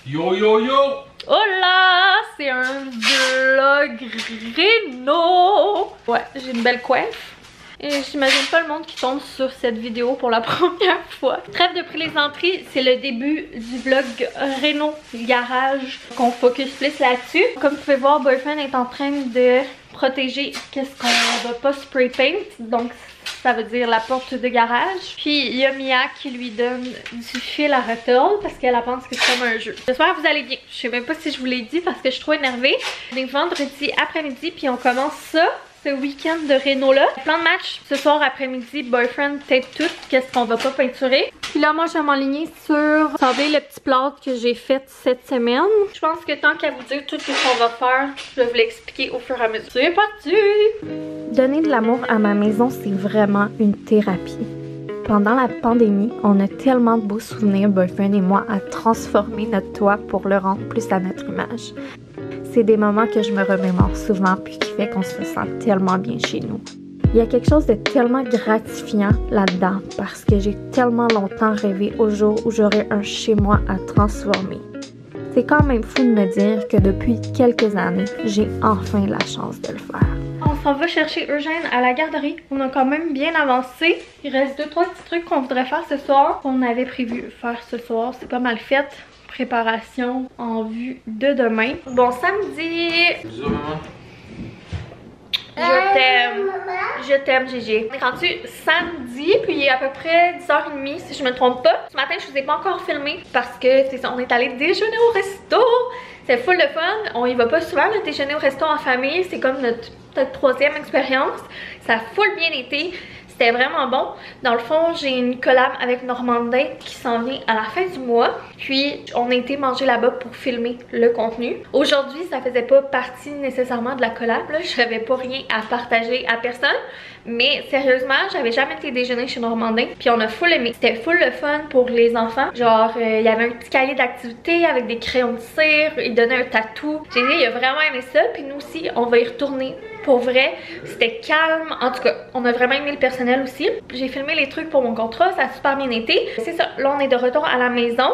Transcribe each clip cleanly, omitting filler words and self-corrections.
Yo yo yo! Hola! C'est un vlog réno! Ouais, j'ai une belle coiffe. Et j'imagine pas le monde qui tombe sur cette vidéo pour la première fois. Trêve de plaisanterie, c'est le début du vlog réno garage qu'on focus plus là-dessus. Comme vous pouvez voir, Boyfriend est en train de protéger qu'est-ce qu'on va pas spray paint. Donc ça veut dire la porte de garage. Puis il y a Mia qui lui donne du fil à retordre parce qu'elle pense que c'est comme un jeu. J'espère que vous allez bien. Je sais même pas si je vous l'ai dit parce que je suis trop énervée. On est vendredi après-midi puis on commence ça. Ce week-end de réno là. Plan de match ce soir après-midi, Boyfriend tape tout, qu'est-ce qu'on va pas peinturer. Puis là moi je vais m'enligner sur assembler le petit plâtre que j'ai fait cette semaine. Je pense que tant qu'à vous dire tout ce qu'on va faire, je vais vous l'expliquer au fur et à mesure. C'est parti! Donner de l'amour à ma maison, c'est vraiment une thérapie. Pendant la pandémie, on a tellement de beaux souvenirs, Boyfriend et moi, à transformer notre toit pour le rendre plus à notre image. C'est des moments que je me remémore souvent puis qui fait qu'on se sent tellement bien chez nous. Il y a quelque chose de tellement gratifiant là-dedans parce que j'ai tellement longtemps rêvé au jour où j'aurai un chez moi à transformer. C'est quand même fou de me dire que depuis quelques années, j'ai enfin la chance de le faire. On s'en va chercher Eugène à la garderie. On a quand même bien avancé. Il reste 2-3 petits trucs qu'on voudrait faire ce soir. On avait prévu faire ce soir. C'est pas mal fait. Préparation en vue de demain. Bon samedi! Bonjour maman. Je t'aime Gigi. On est rendu samedi, puis il est à peu près 10h30 si je me trompe pas. Ce matin je vous ai pas encore filmé parce que c'est ça, on est allé déjeuner au resto. C'est full de fun. On y va pas souvent le déjeuner au resto en famille. C'est comme notre peut-être 3e expérience. Ça a full bien été. C'était vraiment bon. Dans le fond, j'ai une collab avec Normandin qui s'en vient à la fin du mois. Puis, on a été manger là-bas pour filmer le contenu. Aujourd'hui, ça faisait pas partie nécessairement de la collab. Je n'avais pas rien à partager à personne. Mais sérieusement, j'avais jamais été déjeuner chez Normandin. Puis on a full aimé. C'était full le fun pour les enfants. Genre, il y avait un petit cahier d'activités avec des crayons de cire. Il donnait un tatou. J'ai dit, il a vraiment aimé ça. Puis nous aussi, on va y retourner. Pour vrai, c'était calme. En tout cas, on a vraiment aimé le personnel aussi. J'ai filmé les trucs pour mon contrat. Ça a super bien été. C'est ça. Là, on est de retour à la maison.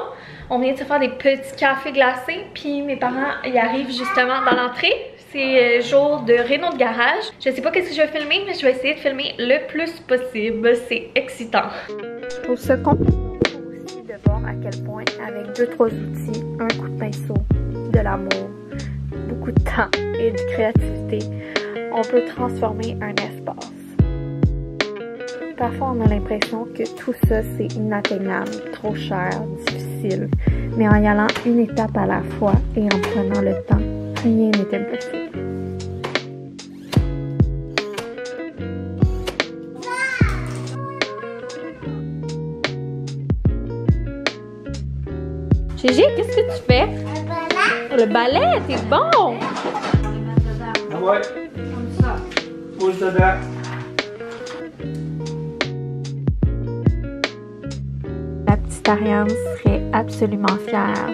On vient de se faire des petits cafés glacés. Puis mes parents, ils arrivent justement dans l'entrée. C'est jour de réno de garage. Je sais pas qu'est-ce que je vais filmer, mais je vais essayer de filmer le plus possible. C'est excitant. Je trouve ça compliqué aussi de voir à quel point, avec 2-3 outils, un coup de pinceau, de l'amour, beaucoup de temps et de créativité, on peut transformer un espace. Parfois, on a l'impression que tout ça, c'est inatteignable, trop cher, difficile. Mais en y allant une étape à la fois et en prenant le temps, rien n'est impossible. Gigi, qu'est-ce que tu fais? Le balai, c'est bon! Ah ouais? Comme ça. Pousse dedans. La petite Ariane serait absolument fière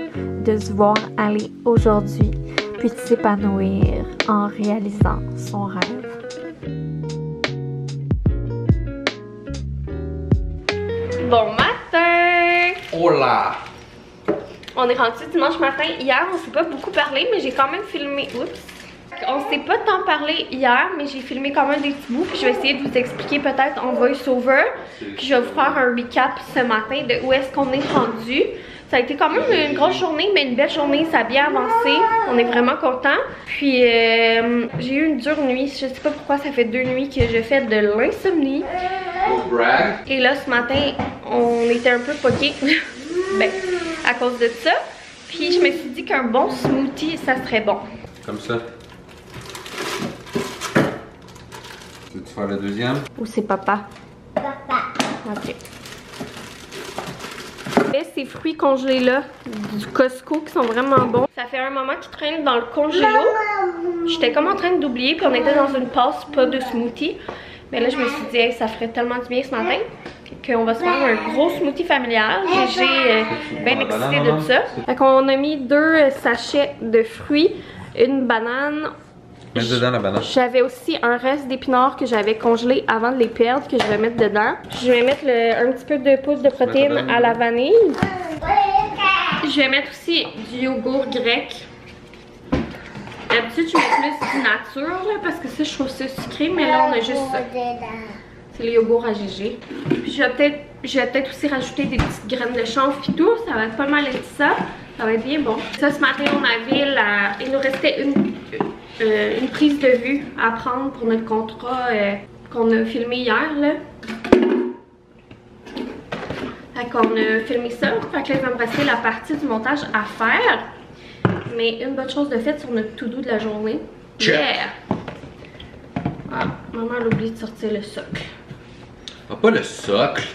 de se voir aller aujourd'hui puis de s'épanouir en réalisant son rêve. Bon matin! Hola! On est rendu dimanche matin. Hier, on s'est pas beaucoup parlé, mais j'ai quand même filmé. Oups! On s'est pas tant parlé hier, mais j'ai filmé quand même des petits bouts. Puis je vais essayer de vous expliquer peut-être en voice-over. Puis je vais vous faire un recap ce matin de où est-ce qu'on est rendu. Ça a été quand même une grosse journée, mais une belle journée. Ça a bien avancé. On est vraiment contents. Puis j'ai eu une dure nuit. Je sais pas pourquoi, ça fait 2 nuits que je fais de l'insomnie. Et là, ce matin, on était un peu poqués. Ben, à cause de ça. Puis je me suis dit qu'un bon smoothie, ça serait bon. Comme ça. Tu veux faire le deuxième? Ou c'est papa? Papa. Ok. Et ces fruits congelés là, du Costco qui sont vraiment bons. Ça fait un moment qu'ils traînent dans le congélo. J'étais comme en train d'oublier, puis on était dans une passe pas de smoothie. Mais là, je me suis dit, hey, ça ferait tellement du bien ce matin qu'on va se faire un gros smoothie familial. J'ai bien excité de ça. Fait qu'on a mis 2 sachets de fruits, une banane. Mets dedans la banane. J'avais aussi un reste d'épinards que j'avais congelé avant de les perdre, que je vais mettre dedans. Je vais mettre un petit peu de poudre de protéines à la vanille. Je vais mettre aussi du yogourt grec. D'habitude, je mets plus du nature là, parce que ça, je trouve ça sucré, mais là, on a juste ça. C'est le yogourt à GG. Puis je vais peut-être aussi rajouter des petites graines de chanvre et tout. Ça va être pas mal être ça. Ça va être bien bon. Ça, ce matin, on avait il nous restait une prise de vue à prendre pour notre contrat qu'on a filmé hier là. Fait qu'on a filmé ça. Fait que là, il va me rester la partie du montage à faire. Mais une bonne chose de faite sur notre to-do de la journée. Check. Yeah! Ah, maman elle a oublié de sortir le socle. Ah, pas le socle.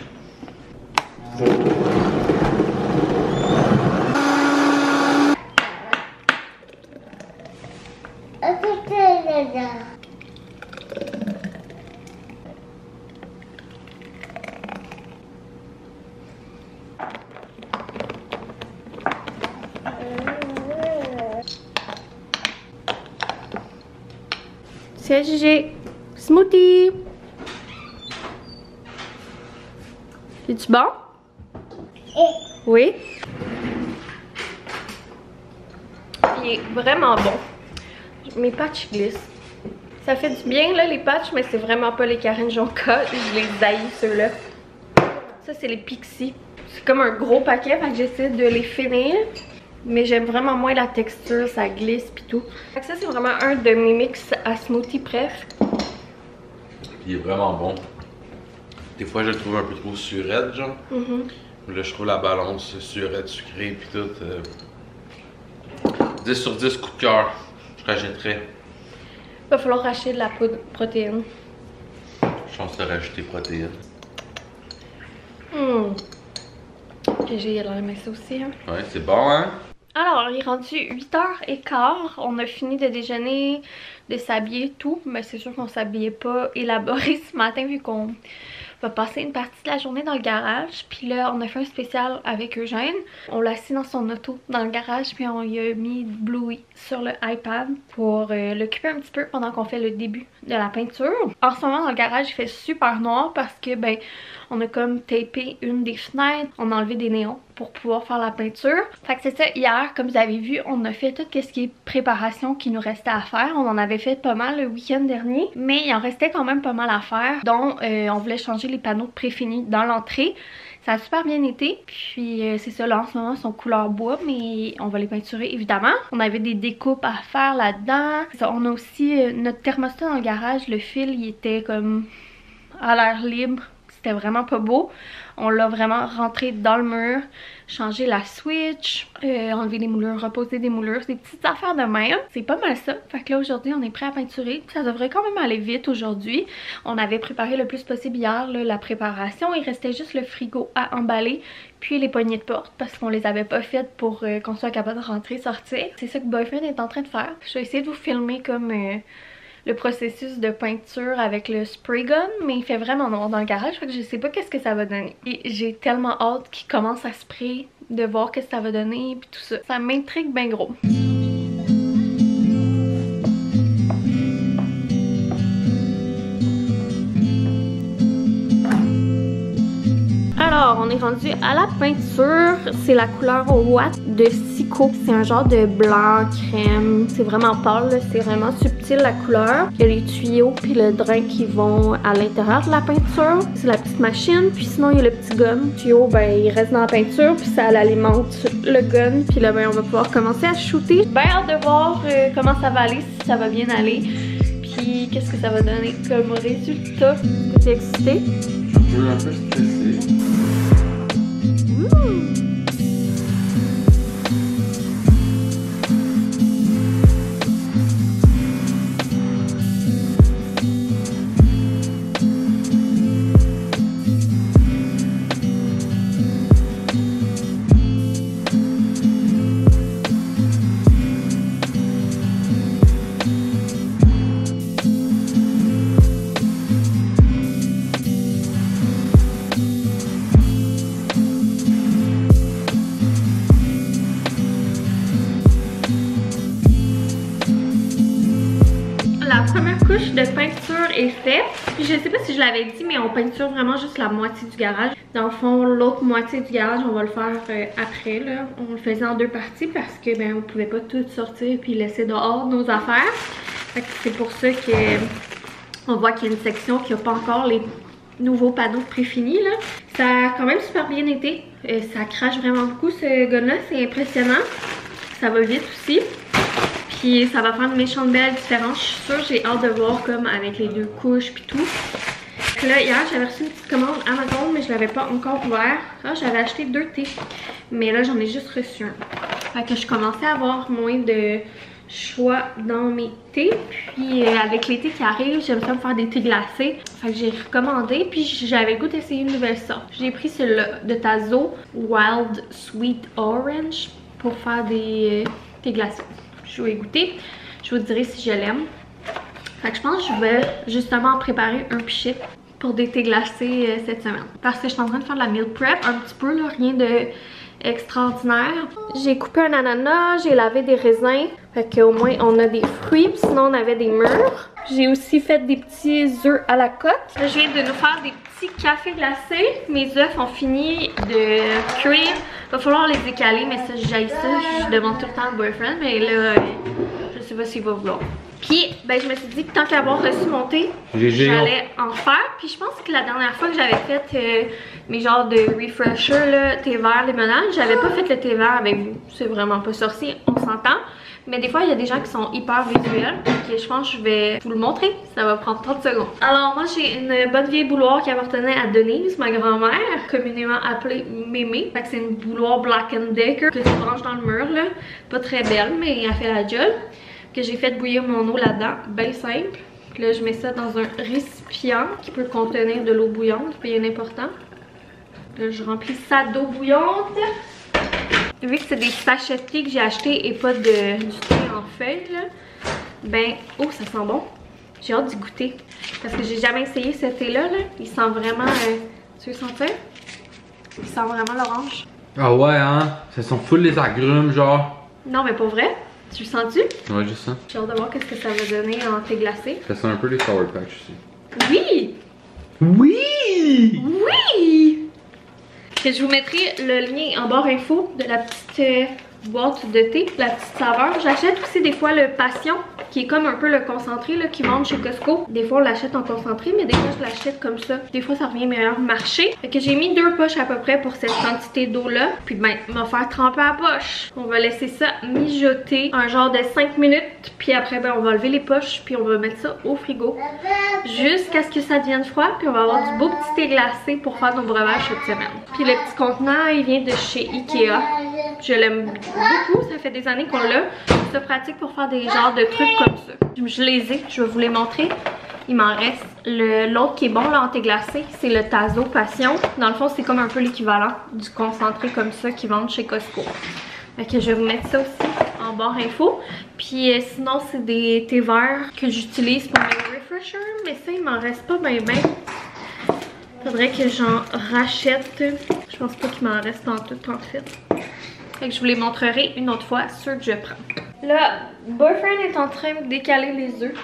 C'est GG. Smoothie. C'est-tu bon? Oui. Il est vraiment bon. Mes patchs glissent. Ça fait du bien là les patchs, mais c'est vraiment pas les Karen Jonka. Je les haïs ceux-là. Ça c'est les Pixie. C'est comme un gros paquet, fait que j'essaie de les finir. Mais j'aime vraiment moins la texture, ça glisse pis tout. Fait que ça c'est vraiment un de mes mix à smoothie préf. Il est vraiment bon. Des fois je le trouve un peu trop surette genre. Là je trouve la balance surette, sucrée pis tout. 10 sur 10 coup de cœur. Je rajouterais. Va falloir racheter de la poudre protéine. Chance de rajouter protéines. J'ai l'air d'aimer ça aussi. Hein. Ouais, c'est bon hein? Alors, il est rendu 8h15. On a fini de déjeuner, de s'habiller, tout. Mais c'est sûr qu'on s'habillait pas élaboré ce matin vu qu'on va passer une partie de la journée dans le garage. Puis là, on a fait un spécial avec Eugène. On l'a assis dans son auto dans le garage. Puis on lui a mis Bluey sur le iPad pour l'occuper un petit peu pendant qu'on fait le début de la peinture. En ce moment, dans le garage, il fait super noir parce que, ben, on a comme tapé une des fenêtres. On a enlevé des néons pour pouvoir faire la peinture. Fait que c'est ça, hier, comme vous avez vu, on a fait tout ce qui est préparation qui nous restait à faire. On en avait fait pas mal le week-end dernier, mais il en restait quand même pas mal à faire, dont on voulait changer les panneaux préfinis dans l'entrée. Ça a super bien été, puis c'est ça, là en ce moment, ils sont couleur bois, mais on va les peinturer évidemment. On avait des découpes à faire là-dedans. On a aussi notre thermostat dans le garage, le fil, il était comme à l'air libre. C'était vraiment pas beau. On l'a vraiment rentré dans le mur, changé la switch, enlevé des moulures, reposé des moulures, des petites affaires de même. C'est pas mal ça. Fait que là aujourd'hui on est prêt à peinturer. Ça devrait quand même aller vite aujourd'hui. On avait préparé le plus possible hier là, la préparation. Il restait juste le frigo à emballer, puis les poignées de porte parce qu'on les avait pas faites pour qu'on soit capable de rentrer, sortir. C'est ça que Boyfriend est en train de faire. Je vais essayer de vous filmer comme le processus de peinture avec le spray gun, mais il fait vraiment noir dans le garage, fait que je sais pas qu'est-ce que ça va donner. Et j'ai tellement hâte qu'il commence à sprayer, de voir qu'est-ce que ça va donner puis tout ça. Ça m'intrigue bien gros. Alors, on est rendu à la peinture. C'est la couleur Watt de Sico. C'est un genre de blanc crème. C'est vraiment pâle, c'est vraiment subtil la couleur. Il y a les tuyaux puis le drain qui vont à l'intérieur de la peinture. C'est la petite machine. Puis sinon, il y a le petit gun. Le tuyau, ben, il reste dans la peinture puis ça alimente le gun. Puis là, ben, on va pouvoir commencer à shooter. Ben, hâte de voir comment ça va aller, si ça va bien aller. Puis qu'est-ce que ça va donner comme résultat. T'es excitée? Je suis un peu stressée. De peinture est faite. Puis je sais pas si je l'avais dit, mais on peinture vraiment juste la moitié du garage. Dans le fond, l'autre moitié du garage, on va le faire après, là. On le faisait en 2 parties parce que, ben, on pouvait pas tout sortir puis laisser dehors nos affaires. Fait que c'est pour ça que on voit qu'il y a une section qui n'a pas encore les nouveaux panneaux préfinis, là. Ça a quand même super bien été. Ça crache vraiment beaucoup, ce gun-là. C'est impressionnant. Ça va vite aussi. Puis ça va faire une méchante belle différence. Je suis sûre, j'ai hâte de voir comme avec les 2 couches puis tout. Là, hier, j'avais reçu une petite commande Amazon, mais je l'avais pas encore ouvert. Là, j'avais acheté 2 thés. Mais là, j'en ai juste reçu un. Fait que je commençais à avoir moins de choix dans mes thés. Puis avec l'été qui arrive, j'aime ça me faire des thés glacés. Fait que j'ai recommandé. Puis j'avais le goût d'essayer une nouvelle sorte. J'ai pris celui-là de Tazo Wild Sweet Orange pour faire des thés glacés. Je vais goûter. Je vous dirai si je l'aime. Fait que je pense que je vais justement préparer un pichet pour des thés glacés cette semaine. Parce que je suis en train de faire de la meal prep un petit peu, là, rien de extraordinaire. J'ai coupé un ananas, j'ai lavé des raisins. Fait qu'au moins on a des fruits, sinon on avait des mûres. J'ai aussi fait des petits œufs à la coque. Là, je viens de nous faire des petits cafés glacés. Mes œufs ont fini de cuire. Il va falloir les décaler, mais ça, j'aille ça. Je demande tout le temps au boyfriend, mais là, je sais pas s'il va vouloir. Puis, ben, je me suis dit que tant qu'avoir reçu mon thé, j'allais en faire. Puis, je pense que la dernière fois que j'avais fait mes genres de refresher, là, thé vert, limonade, j'avais pas fait le thé vert avec vous. C'est vraiment pas sorcier, on s'entend. Mais des fois, il y a des gens qui sont hyper visuels. Donc, je pense que je vais vous le montrer. Ça va prendre 30 secondes. Alors, moi, j'ai une bonne vieille bouilloire qui appartenait à Denise, ma grand-mère, communément appelée Mémé. Fait que c'est une bouilloire Black & Decker que tu branches dans le mur, là. Pas très belle, mais elle fait la job. Que j'ai fait bouillir mon eau là-dedans. Bien simple. Puis là, je mets ça dans un récipient qui peut contenir de l'eau bouillante, bien important. Là, je remplis ça d'eau bouillante. Vu que c'est des sachets de thé que j'ai acheté et pas du thé en feuille, là, ben, oh, ça sent bon. J'ai hâte d'y goûter. Parce que j'ai jamais essayé ce thé-là, là. Il sent vraiment... tu veux sentir? Il sent vraiment l'orange. Ah ouais, hein? Ça sent full les agrumes, genre. Non, mais pas vrai. Tu le sens-tu? Ouais, juste ça. J'ai hâte de voir qu'est-ce que ça va donner en thé glacé. Ça sent un peu les Sour Patch aussi. Oui! Oui! Oui! Je vous mettrai le lien en barre info de la petite boîte de thé, la petite saveur. J'achète aussi des fois le Passion, qui est comme un peu le concentré là, qui vendent chez Costco. Des fois on l'achète en concentré, mais des fois je l'achète comme ça. Des fois ça revient meilleur marché. Fait que j'ai mis 2 poches à peu près pour cette quantité d'eau là. Puis ben, on va faire tremper à la poche. On va laisser ça mijoter un genre de 5 minutes. Puis après ben, on va lever les poches, puis on va mettre ça au frigo. Jusqu'à ce que ça devienne froid. Puis on va avoir du beau petit thé glacé pour faire nos breuvages cette semaine. Puis le petit contenant, il vient de chez Ikea. Je l'aime beaucoup, ça fait des années qu'on l'a. C'est pratique pour faire des genres de trucs comme ça. Je les ai, je vais vous les montrer. Il m'en reste l'autre qui est bon là en thé glacé, c'est le Tazo Passion. Dans le fond, c'est comme un peu l'équivalent du concentré comme ça qu'ils vendent chez Costco. Fait que je vais vous mettre ça aussi en barre info. Puis sinon, c'est des thés verts que j'utilise pour mes refreshers. Mais ça, il m'en reste pas ben. Faudrait que j'en rachète. Je pense pas qu'il m'en reste en tout en fait. Fait que je vous les montrerai une autre fois, ceux que je prends. Là, boyfriend est en train de décaler les œufs.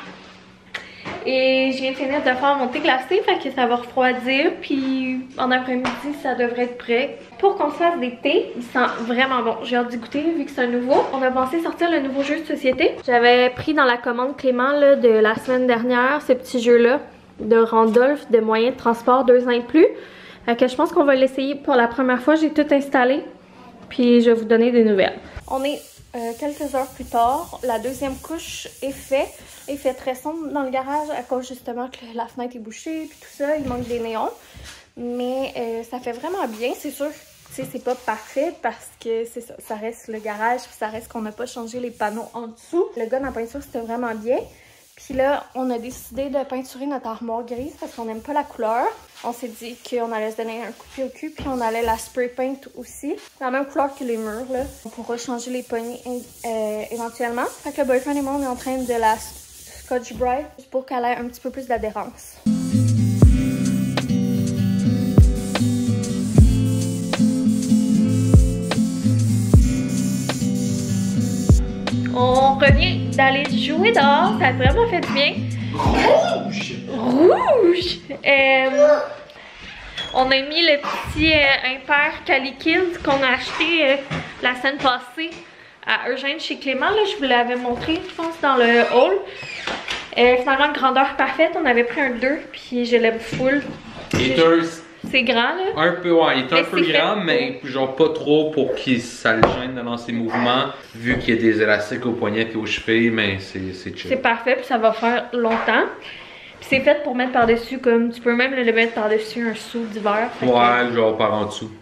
Et je viens de finir de faire mon thé glacé, fait que ça va refroidir. Puis en après-midi, ça devrait être prêt. Pour qu'on se fasse des thés, il sent vraiment bon. J'ai hâte d'y goûter vu que c'est un nouveau. On a pensé sortir le nouveau jeu de société. J'avais pris dans la commande Clément là, de la semaine dernière ce petit jeu-là de Randolph de moyens de transport 2 ans et plus. Fait que je pense qu'on va l'essayer pour la première fois. J'ai tout installé. Puis je vais vous donner des nouvelles. On est quelques heures plus tard. La deuxième couche est faite. Il fait très sombre dans le garage à cause justement que la fenêtre est bouchée puis tout ça. Il manque des néons. Mais ça fait vraiment bien. C'est sûr, c'est pas parfait parce que c'est ça. Ça reste le garage puis ça reste qu'on n'a pas changé les panneaux en dessous. Le gars en peinture, c'était vraiment bien. Puis là, on a décidé de peinturer notre armoire grise parce qu'on n'aime pas la couleur. On s'est dit qu'on allait se donner un coup de pied au cul, puis on allait la spray paint aussi. La même couleur que les murs, là. On pourra changer les poignées éventuellement. Fait que le boyfriend et moi, on est en train de la Scotch Brite pour qu'elle ait un petit peu plus d'adhérence. On revient d'aller jouer dehors, ça a vraiment fait du bien. Rouge! Rouge! On a mis le petit impair Calikids qu'on a acheté la semaine passée à Eugène chez Clément. Là, je vous l'avais montré, je pense, dans le haul. Finalement, grandeur parfaite. On avait pris un 2, puis je l'aime full. C'est grand, là. Un peu, ouais, il est un peu grand, fait mais genre pas trop pour qu'il ça le gêne dans ses mouvements. Vu qu'il y a des élastiques aux poignets et aux chevilles, mais c'est chill. C'est parfait, puis ça va faire longtemps. Puis c'est fait pour mettre par-dessus, comme tu peux même le mettre par-dessus un seau d'hiver. Ouais, genre par en dessous.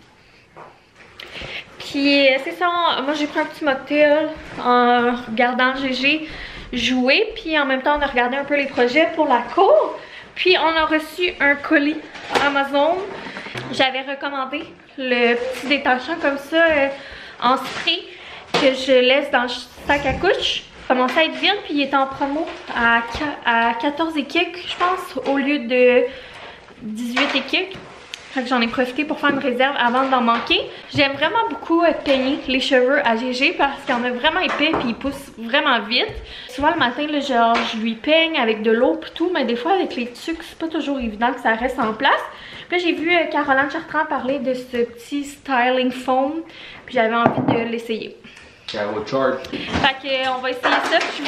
Puis c'est ça, moi j'ai pris un petit mocktail en regardant GG jouer, puis en même temps on a regardé un peu les projets pour la cour. Puis on a reçu un colis Amazon. J'avais recommandé le petit détachant comme ça en spray que je laisse dans le sac à couche. Il commençait à être vide, puis il était en promo à 14 et quelques, je pense, au lieu de 18 et quelques. Fait que j'en ai profité pour faire une réserve avant d'en manquer. J'aime vraiment beaucoup peigner les cheveux à GG parce qu'il y en a vraiment épais puis ils poussent vraiment vite. Souvent le matin, là, genre, je lui peigne avec de l'eau et tout, mais des fois avec les tucs, c'est pas toujours évident que ça reste en place. Puis là, j'ai vu Caroline Chartrand parler de ce petit styling foam, puis j'avais envie de l'essayer. Fait que on va essayer ça, puis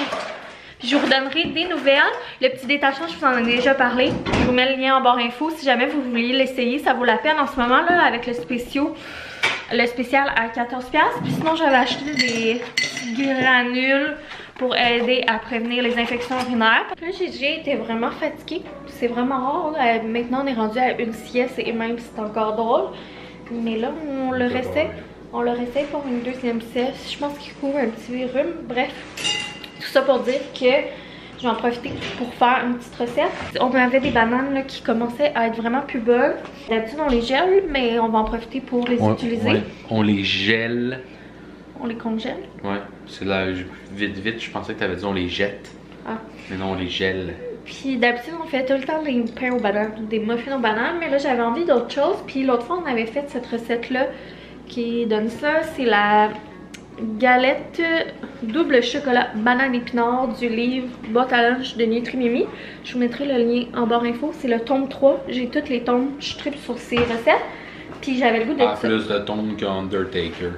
je vous redonnerai des nouvelles. Le petit détachant, je vous en ai déjà parlé. Je vous mets le lien en barre info. Si jamais vous vouliez l'essayer, ça vaut la peine en ce moment là avec le spécial à 14$. Puis sinon, j'avais acheté des granules pour aider à prévenir les infections urinaires. Là, j'ai été vraiment fatiguée. C'est vraiment rare. Maintenant, on est rendu à une sieste et même si c'est encore drôle. Mais là, on le réessaye. On le réessaye pour une deuxième sieste. Je pense qu'il couvre un petit rhume. Bref. Tout ça pour dire que je vais en profiter pour faire une petite recette. On avait des bananes là, qui commençaient à être vraiment plus bonnes. D'habitude on les gèle, mais on va en profiter pour les utiliser. Ouais. On les gèle. On les congèle? Ouais, c'est là, vite, je pensais que tu avais dit on les jette. Ah. Mais non, on les gèle. Puis d'habitude on fait tout le temps des pains aux bananes, des muffins aux bananes, mais là j'avais envie d'autre chose. Puis l'autre fois on avait fait cette recette là qui donne ça, c'est la galette double chocolat banane épinard du livre boîte à lunch de Nutri-Mimi. Je vous mettrai le lien en barre info. C'est le tome 3. J'ai toutes les tomes. Je tripe sur ces recettes. Puis j'avais le goût de ça. Plus de tomes qu'Undertaker.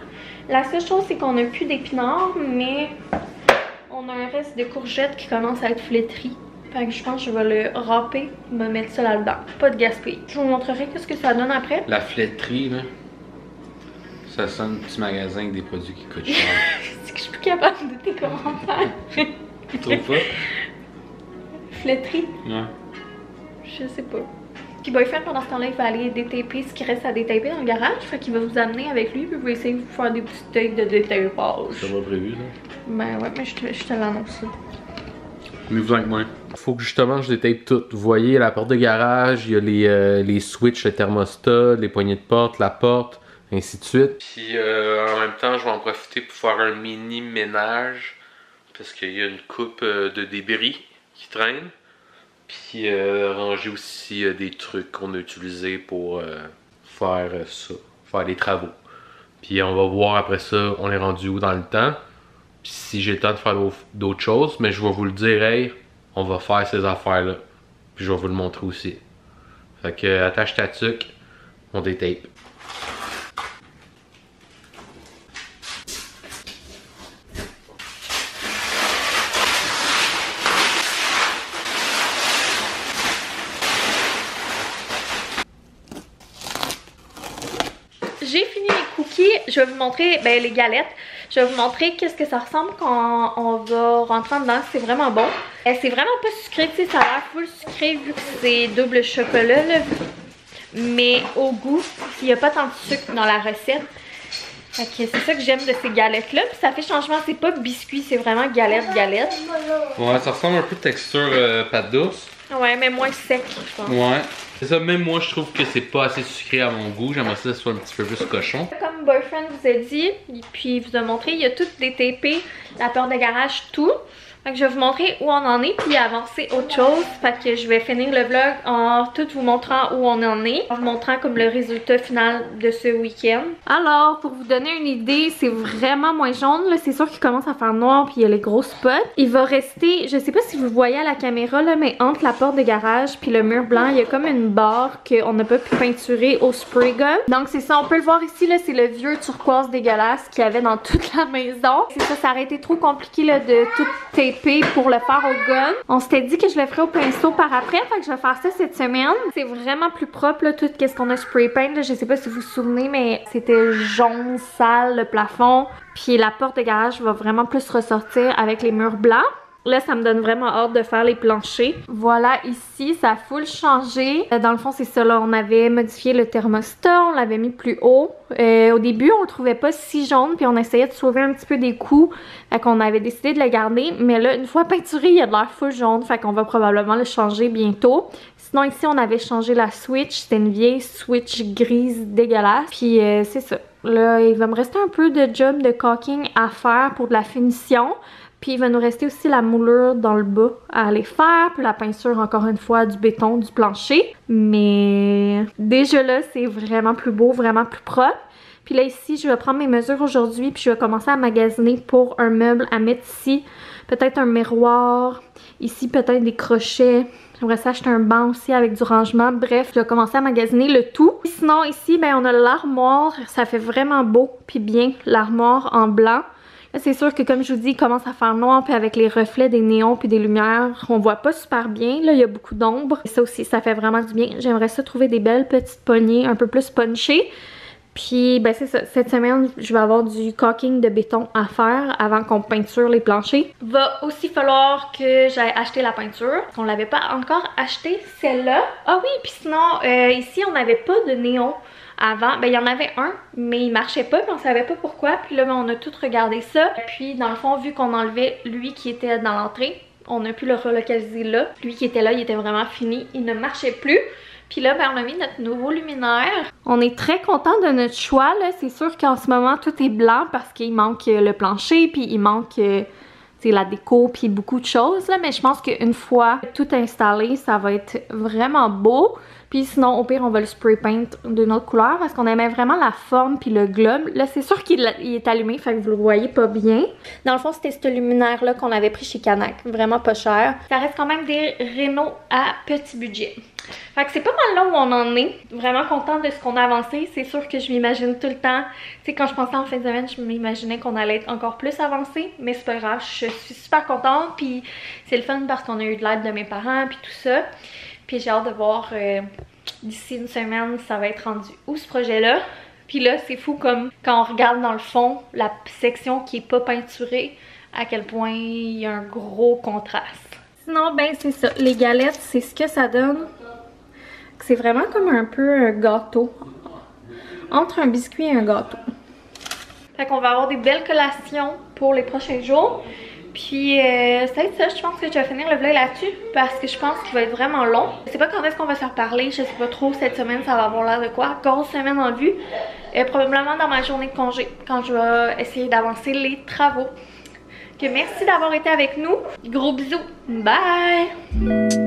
La seule chose, c'est qu'on n'a plus d'épinards, mais on a un reste de courgettes qui commence à être flétri. Fait que je pense que je vais le râper, me mettre ça là-dedans. Pas de gaspillage. Je vous montrerai ce que ça donne après. La flétrie, là. Ça sonne petit magasin avec des produits qui coûtent cher. C'est que je suis plus capable de tes commentaires. Tu trouves pas? Flétrie? Ouais. Je sais pas. Puis Boyfriend, pendant ce temps-là, il va aller détaper ce qui reste à détaper dans le garage. Fait qu'il va vous amener avec lui, puis il va essayer de vous faire des petits œils de détapage. Ça va prévu, là? Ben ouais, mais je te l'annonce là. Mais vous avec moi. Faut que justement je détape tout. Vous voyez, la porte de garage, il y a les switches, le thermostat, les poignées de porte, la porte, ainsi de suite. Puis en même temps, je vais en profiter pour faire un mini ménage parce qu'il y a une coupe de débris qui traîne. Puis ranger aussi des trucs qu'on a utilisés pour faire ça, faire les travaux. Puis on va voir après ça, on est rendu où dans le temps. Puis si j'ai le temps de faire d'autres choses, mais je vais vous le dire, hey, on va faire ces affaires-là. Puis je vais vous le montrer aussi. Fait que attache ta tuque, on détape. J'ai fini les cookies, je vais vous montrer les galettes. Je vais vous montrer qu'est-ce que ça ressemble quand on va rentrer dedans. C'est vraiment bon. C'est vraiment pas sucré, tu sais, ça a l'air full sucré vu que c'est double chocolat là. Mais au goût, il n'y a pas tant de sucre dans la recette. Fait que c'est ça que j'aime de ces galettes là. Puis ça fait changement, c'est pas biscuit, c'est vraiment galette. Ouais, ça ressemble un peu de texture pâte douce. Ouais, mais moins sec, je pense. Ouais. C'est ça, même moi je trouve que c'est pas assez sucré à mon goût. J'aimerais ça que ce soit un petit peu plus cochon. Comme Boyfriend vous a dit, puis il vous a montré, il y a tout détapé, la porte de garage, tout. Fait que je vais vous montrer où on en est puis avancer autre chose. Fait que je vais finir le vlog en tout vous montrant où on en est. En vous montrant comme le résultat final de ce week-end. Alors, pour vous donner une idée, c'est vraiment moins jaune. Là, c'est sûr qu'il commence à faire noir puis il y a les gros spots. Il va rester, je sais pas si vous voyez à la caméra là, mais entre la porte de garage puis le mur blanc, il y a comme une barre qu'on n'a pas pu peinturer au spray gun. Donc c'est ça, on peut le voir ici là, c'est le vieux turquoise dégueulasse qu'il y avait dans toute la maison. C'est ça, ça aurait été trop compliqué là de tout taper pour le faire au gun. On s'était dit que je le ferais au pinceau par après, fait que je vais faire ça cette semaine. C'est vraiment plus propre là, tout ce qu'on a spray paint là. Je sais pas si vous vous souvenez, mais c'était jaune, sale le plafond. Puis la porte de garage va vraiment plus ressortir avec les murs blancs. Là, ça me donne vraiment hâte de faire les planchers. Voilà, ici, ça a full changé. Dans le fond, c'est ça, là. On avait modifié le thermostat, on l'avait mis plus haut. Au début, on le trouvait pas si jaune, puis on essayait de sauver un petit peu des coups. Fait qu'on avait décidé de le garder. Mais là, une fois peinturé, il a de l'air full jaune. Fait qu'on va probablement le changer bientôt. Sinon, ici, on avait changé la switch. C'était une vieille switch grise dégueulasse. Puis, c'est ça. Là, il va me rester un peu de job de caulking à faire pour de la finition. Puis il va nous rester aussi la moulure dans le bas à aller faire. Puis la peinture, encore une fois, du béton, du plancher. Mais déjà là, c'est vraiment plus beau, vraiment plus propre. Puis là, ici, je vais prendre mes mesures aujourd'hui. Puis je vais commencer à magasiner pour un meuble à mettre ici. Peut-être un miroir. Ici, peut-être des crochets. J'aimerais ça acheter un banc aussi avec du rangement. Bref, je vais commencer à magasiner le tout. Sinon, ici, ben, on a l'armoire. Ça fait vraiment beau puis bien, l'armoire en blanc. C'est sûr que comme je vous dis, il commence à faire noir, puis avec les reflets des néons puis des lumières, on voit pas super bien. Là, il y a beaucoup d'ombre. Ça aussi, ça fait vraiment du bien. J'aimerais ça trouver des belles petites poignées un peu plus punchées. Puis, ben c'est ça. Cette semaine, je vais avoir du caulking de béton à faire avant qu'on peinture les planchers. Va aussi falloir que j'aille acheter la peinture. On l'avait pas encore acheté, celle-là. Ah oui, puis sinon, ici, on n'avait pas de néon. Avant, ben il y en avait un, mais il marchait pas, puis on savait pas pourquoi. Puis là, ben, on a tout regardé ça. Puis dans le fond, vu qu'on enlevait lui qui était dans l'entrée, on a pu le relocaliser là. Lui qui était là, il était vraiment fini, il ne marchait plus. Puis là, ben, on a mis notre nouveau luminaire. On est très content de notre choix, là. C'est sûr qu'en ce moment, tout est blanc parce qu'il manque le plancher, puis il manque la déco, puis beaucoup de choses, là. Mais je pense qu'une fois tout installé, ça va être vraiment beau. Puis sinon, au pire, on va le spray paint d'une autre couleur parce qu'on aimait vraiment la forme puis le globe. Là, c'est sûr qu'il est allumé, fait que vous le voyez pas bien. Dans le fond, c'était ce luminaire-là qu'on avait pris chez Canac. Vraiment pas cher. Ça reste quand même des rénaux à petit budget. Fait que c'est pas mal là où on en est. Vraiment contente de ce qu'on a avancé. C'est sûr que je m'imagine tout le temps. Tu sais, quand je pensais en fin de semaine, je m'imaginais qu'on allait être encore plus avancé. Mais c'est pas grave, je suis super contente. Puis c'est le fun parce qu'on a eu de l'aide de mes parents puis tout ça. Puis j'ai hâte de voir d'ici une semaine, ça va être rendu où ce projet-là. Puis là, c'est fou comme quand on regarde dans le fond, la section qui est pas peinturée, à quel point il y a un gros contraste. Sinon, ben c'est ça. Les galettes, c'est ce que ça donne. C'est vraiment comme un peu un gâteau. Entre un biscuit et un gâteau. Fait qu'on va avoir des belles collations pour les prochains jours. Puis c'est ça, je pense que je vais finir le vlog là-dessus parce que je pense qu'il va être vraiment long. Je sais pas quand est-ce qu'on va se reparler, je sais pas trop cette semaine ça va avoir l'air de quoi. Grosse semaine en vue, probablement dans ma journée de congé quand je vais essayer d'avancer les travaux. Que merci d'avoir été avec nous, gros bisous, bye!